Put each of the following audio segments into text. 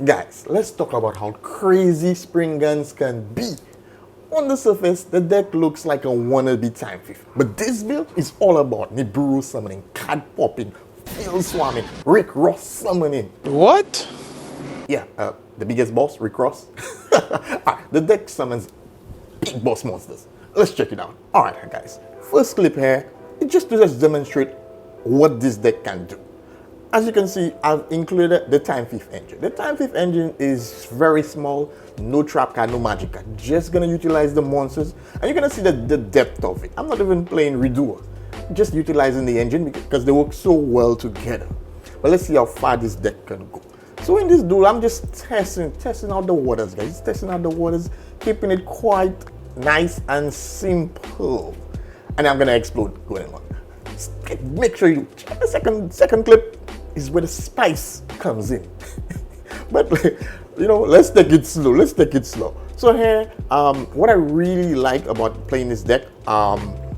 Guys, let's talk about how crazy Springans can be. On the surface, the deck looks like a wannabe time thief, but this build is all about Nibiru summoning, card popping, field swarming, Rick Ross summoning. What? Yeah, the biggest boss, Rick Ross. The deck summons big boss monsters. Let's check it out. Alright guys, first clip here, it just to demonstrate what this deck can do. As you can see, I've included the Time Thief engine. The Time Thief engine is very small, no trap card, no magic card. Just gonna utilize the monsters, and you're gonna see the depth of it. I'm not even playing Redoer, just utilizing the engine because they work so well together. But let's see how far this deck can go. So in this duel, I'm just testing out the waters, guys. Testing out the waters, keeping it quite nice and simple. And I'm gonna explode going on. Make sure you check the second clip. Is where the spice comes in. But let's take it slow. So here, what I really like about playing this deck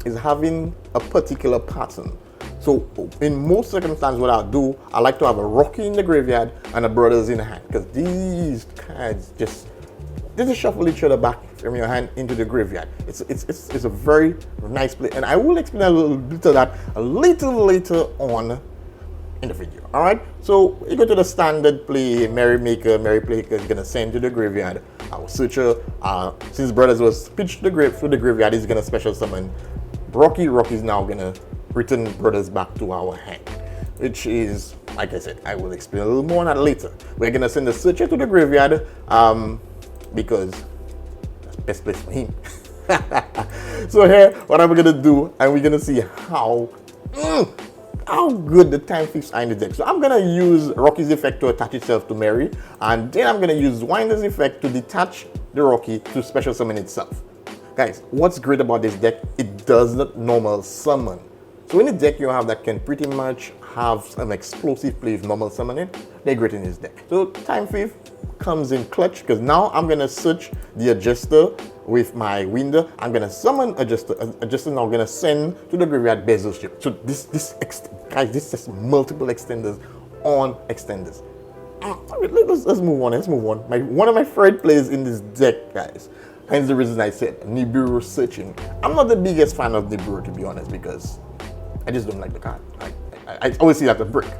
is having a particular pattern. So in most circumstances, what I'll do, I like to have a Rocky in the graveyard and a Brothers in the hand, because these cards just shuffle each other back from your hand into the graveyard. It's a very nice play, and I will explain a little bit of that a little later on in the video. All right, so you go to the standard play. Merry Playmaker is gonna send to the graveyard. Our searcher, since Brothers was pitched through the graveyard, is gonna special summon Rocky. Rocky's now gonna return Brothers back to our hand, which is, like I said, I will explain a little more on that later. We're gonna send the searcher to the graveyard because that's the best place for him. So here, what I'm gonna do, and we're gonna see how good the Time Thieves are in the deck. So I'm gonna use Rocky's effect to attach itself to Mary, and then I'm gonna use Winder's effect to detach the Rocky to special summon itself. Guys, what's great about this deck, it does not normal summon. So in the deck you have that can pretty much have some explosive play with normal summoning, they're great in this deck. So Time Thief comes in clutch, because now I'm gonna search the adjuster with my Winder. I'm gonna summon adjuster. Adjuster now gonna send to the graveyard Bezel Ship. So this is multiple extenders on extenders. Let's move on. One of my favorite plays in this deck, guys. Hence the reason I said Nibiru searching. I'm not the biggest fan of Nibiru, to be honest, because I just don't like the card. I always see that as a brick.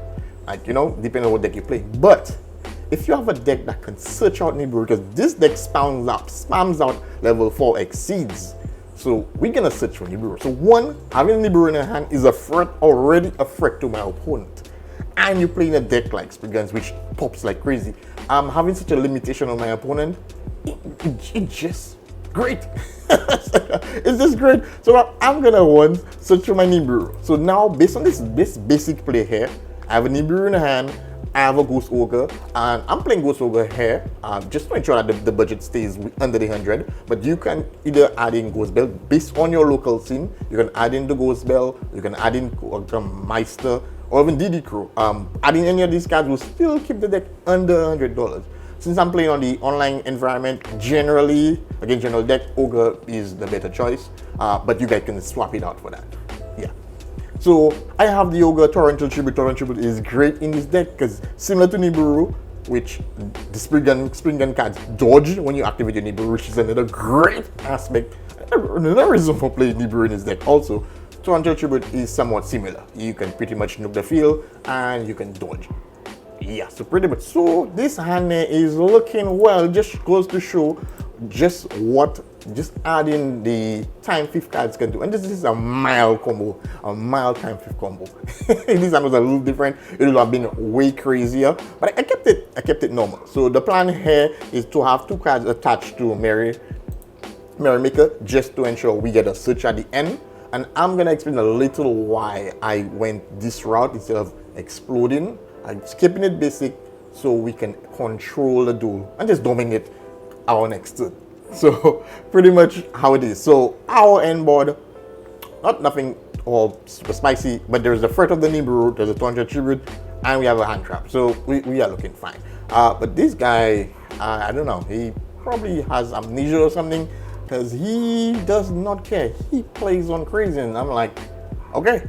Depending on what deck you play. But if you have a deck that can search out Nibiru, because this deck spams out level 4 exceeds. So we're gonna search for Nibiru. So one, having Nibiru in your hand is already a threat to my opponent. And you're playing a deck like Springans, which pops like crazy. Having such a limitation on my opponent, it's just great. It's just great. So I'm gonna search for my Nibiru. So now, based on this basic play here, I have a Nibiru in hand, I have a Ghost Ogre, and I'm playing Ghost Ogre here just to ensure that the budget stays under the 100. But you can either add in Ghost Bell based on your local scene. You can add in the Ghost Bell, you can add in Meister, or even DD Crow. Adding any of these cards will still keep the deck under $100. Since I'm playing on the online environment, general deck, Ogre is the better choice, but you guys can swap it out for that. Yeah. So I have the Ogre Torrential Tribute. Torrential Tribute is great in this deck because similar to Nibiru, which the Springan cards dodge when you activate your Nibiru, which is another great aspect. Another reason for playing Nibiru in this deck also. Torrential Tribute is somewhat similar. You can pretty much nuke the field and you can dodge. Yeah, so pretty much. So this hand is looking well. Just goes to show just adding the Time Thief cards can do. And this is a mild combo, a mild Time Thief combo. This hand was a little different. It would have been way crazier, but I kept it normal. So the plan here is to have two cards attached to Merry Maker, just to ensure we get a search at the end. And I'm gonna explain a little why I went this route instead of exploding. I'm skipping it basic so we can control the duel and just dominate our next turn. So pretty much how it is. So our end board, nothing all super spicy, but there's the threat of the Nibiru, there's a 200 tribute, and we have a hand trap. So we are looking fine. But this guy, I don't know, he probably has amnesia or something, because he does not care. He plays on crazy, and I'm like, okay.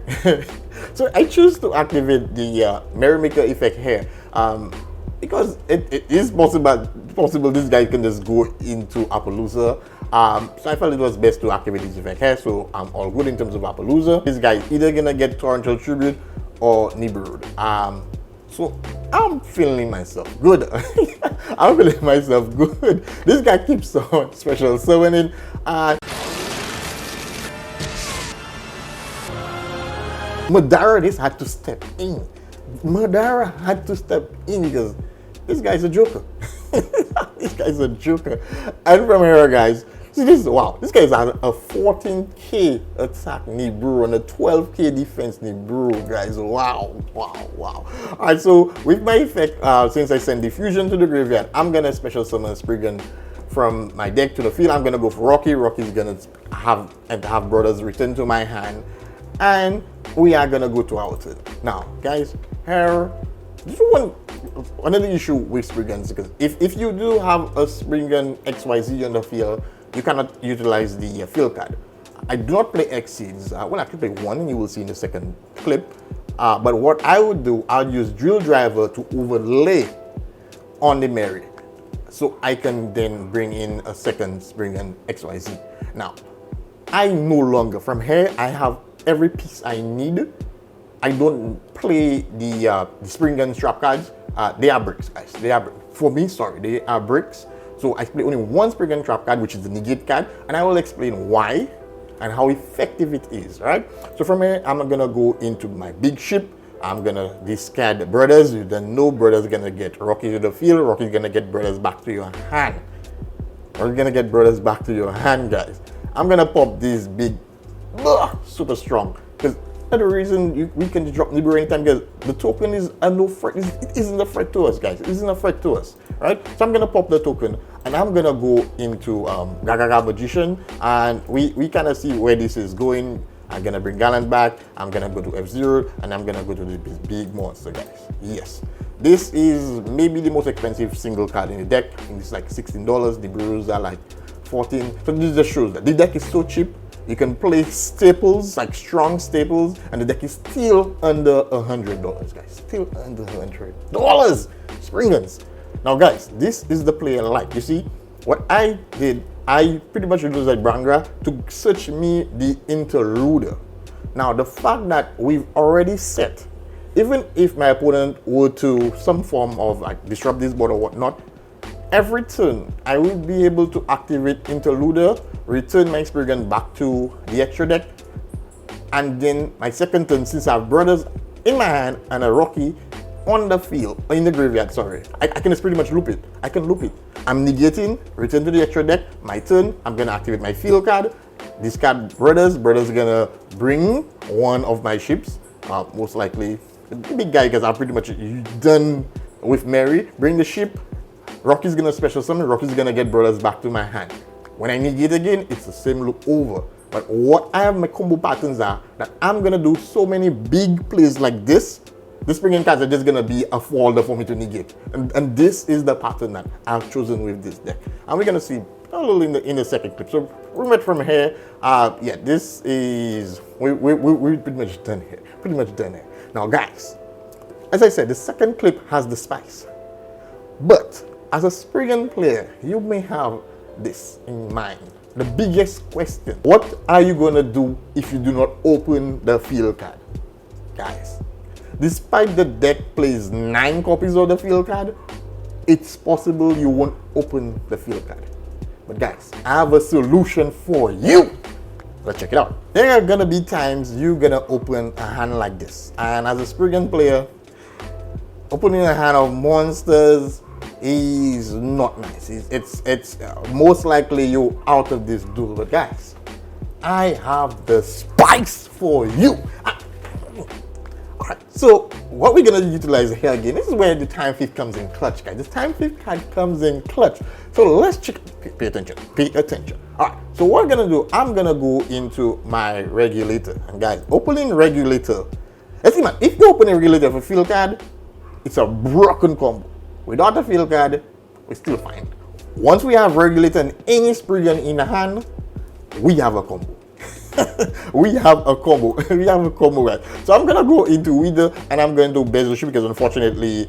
So I choose to activate the Merrymaker effect here. because it is possible this guy can just go into Appaloosa. So I felt it was best to activate this effect here, so I'm all good in terms of Appaloosa. This guy is either gonna get Torrential Tribute or Nibirude. So I'm feeling myself good. I'm feeling myself good. This guy keeps on special summoning. Madara just had to step in. Madara had to step in because this guy's a joker. This guy's a joker. And from here, guys, see this, wow, this guy's on a 14k attack Nibiru and a 12k defense Nibiru, guys. Wow, wow, wow. All right, so with my effect, since I send Diffusion to the graveyard, I'm gonna special summon Spriggan from my deck to the field. I'm gonna go for Rocky. Rocky's gonna have brothers return to my hand, and we are gonna go to our turn. Now, guys, here, this is another issue with Springans, because if you do have a Springan XYZ on the field, you cannot utilize the field card. I do not play Exceeds. Well, I can play one, and you will see in the second clip. But what I would do, I'll use Drill Driver to overlay on the Mary, so I can then bring in a second Springan XYZ. Now, I no longer, from here, I have every piece I need. I don't play the Springan trap cards. They are bricks, guys. They are for me. Sorry, they are bricks. So I play only one Springan trap card, which is the negate card, and I will explain why and how effective it is. Right. So from here, I'm gonna go into my big ship. I'm gonna discard the brothers. You don't know brothers gonna get Rocky to the field. Rocky's gonna get brothers back to your hand. We're gonna get brothers back to your hand, guys. I'm gonna pop this big, super strong, because the reason we can drop Nibiru anytime, because the token is a no threat. It isn't a threat to us, guys. It isn't a threat to us, right? So I'm gonna pop the token, and I'm gonna go into Gaga Magician, and we kind of see where this is going. I'm gonna bring Gallant back. I'm gonna go to F-Zero, and I'm gonna go to this big monster, guys. Yes, this is maybe the most expensive single card in the deck. I think it's like $16. The brews are like 14. So this just shows that the deck is so cheap. You can play staples, like strong staples, and the deck is still under $100, guys. Still under $100. Springans. Now, guys, this is the play I like. You see, what I did, I pretty much used like Brangra to search me the interluder. Now, the fact that we've already set, even if my opponent were to some form of like disrupt this board or whatnot, every turn I will be able to activate interluder, return my Spriggan back to the extra deck, and then my second turn, since I have brothers in my hand and a Rocky on the field, in the graveyard, sorry, I can just pretty much loop it. I can loop it. I'm negating, return to the extra deck, my turn, I'm gonna activate my field card, discard brothers. Brothers are gonna bring one of my ships, most likely the big guy, because I'm pretty much done with Mary. Bring the ship. Rocky's gonna special summon. Rocky's gonna get brothers back to my hand. When I negate again, it's the same loop over. But what I have my combo patterns are that I'm gonna do so many big plays like this. The Springing cards are just gonna be a folder for me to negate, and this is the pattern that I've chosen with this deck. And we're gonna see a little in the second clip. So we met from here. Yeah, this is we're pretty much done here. Pretty much done here. Now, guys, as I said, the second clip has the spice, but as a Spriggan player, you may have this in mind. The biggest question: what are you gonna do if you do not open the field card? Guys, despite the deck plays 9 copies of the field card, it's possible you won't open the field card. But guys, I have a solution for you. Let's check it out. There are gonna be times you're gonna open a hand like this, and as a Spriggan player, opening a hand of monsters is not nice. It's most likely you out of this duel. But guys, I have the spice for you. Alright, so what we're gonna utilize here again, this is where the time thief comes in clutch, guys. This time thief card comes in clutch. So let's check. Pay attention. Pay attention. Alright, so what I'm gonna do, I'm gonna go into my regulator. And guys, opening regulator. Let's see, man, if you open a regulator for field card, it's a broken combo. Without a field card, we're still fine. Once we have regulator and any Spriggan in the hand, we have a combo. we have a combo. We have a combo, right? So I'm gonna go into Wither and I'm going to bezel shift because unfortunately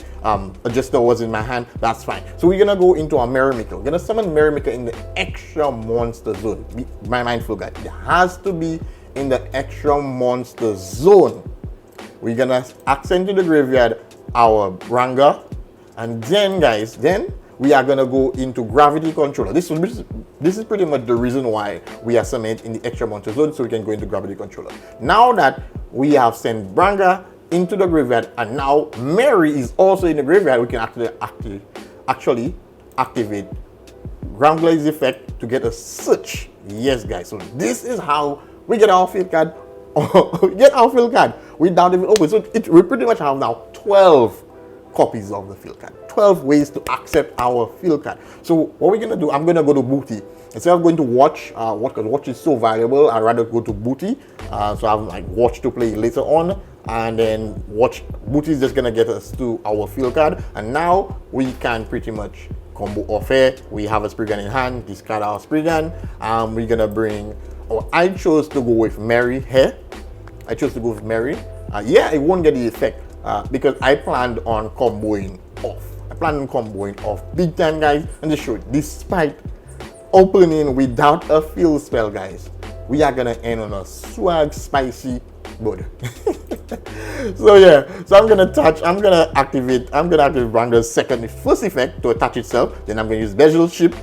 adjuster was in my hand. That's fine. So we're gonna go into our Mirror Maker. We're gonna summon Mirror Maker in the extra monster zone. Be mindful, guys. It has to be in the extra monster zone. We're gonna accent to the graveyard our Ranga, and then guys, we are gonna go into Gravity Controller. This is pretty much the reason why we are summoned in the extra monster zone, so we can go into Gravity Controller. Now that we have sent Branga into the graveyard and now Mary is also in the graveyard, we can actually activate Ground Glaze effect to get a search. Yes guys, so this is how we get our field card. Get our field card without even open. So we pretty much have now 12 copies of the field card. 12 ways to accept our field card. So what we're gonna do, I'm gonna go to Booty. Instead of going to Watch, because Watch is so valuable, I'd rather go to Booty. So I'm like Watch to play later on, and then Watch. Booty is just gonna get us to our field card, and now we can pretty much combo off here. We have a Springan in hand, discard our Springan. We're gonna bring, I chose to go with Mary here. I chose to go with Mary. Yeah, it won't get the effect because I planned on comboing off. I planned on comboing off big time, guys. And to show you, despite opening without a field spell, guys, we are gonna end on a swag spicy board. So yeah, so I'm gonna activate Branga's first effect to attach itself. Then I'm gonna use Bezel Ship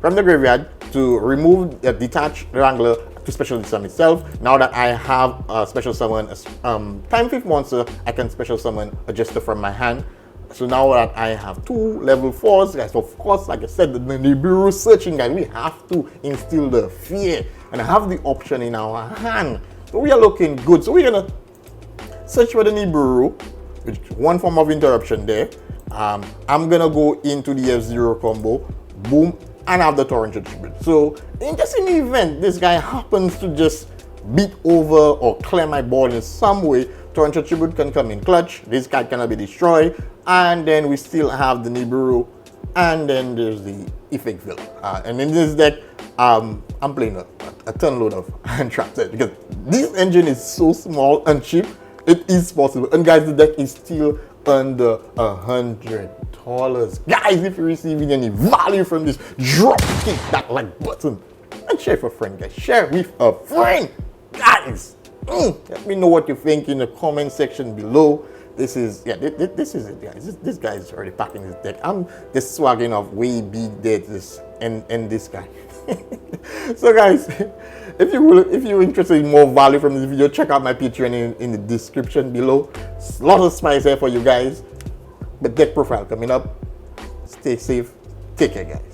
from the graveyard to remove the detach Wrangler to special summon itself. Now that I have a special summon time 5th monster, I can special summon a Jester from my hand. So now that I have 2 level 4s, guys, of course, like I said, the Nibiru searching, guys, we have to instill the fear and have the option in our hand. So we are looking good. So we're gonna search for the Nibiru with one form of interruption there. I'm gonna go into the F0 combo, boom, and have the Torrent Attribute. So in the event this guy happens to just beat over or clear my board in some way, Torrent Attribute can come in clutch. This card cannot be destroyed, and then we still have the Nibiru, and then there's the Effect Villain. And in this deck, I'm playing a ton load of hand traps because this engine is so small and cheap. It is possible, and guys, the deck is still under $100. Guys, if you're receiving any value from this, kick that like button and share with a friend, guys. Share with a friend, guys. Let me know what you think in the comment section below. This is this is it, guys. This guy is already packing his deck. I'm just swagging off way big dead and this guy. So guys, if you're interested in more value from this video, check out my Patreon in the description below. A lot of spice here for you guys. The deck profile coming up. Stay safe. Take care, guys.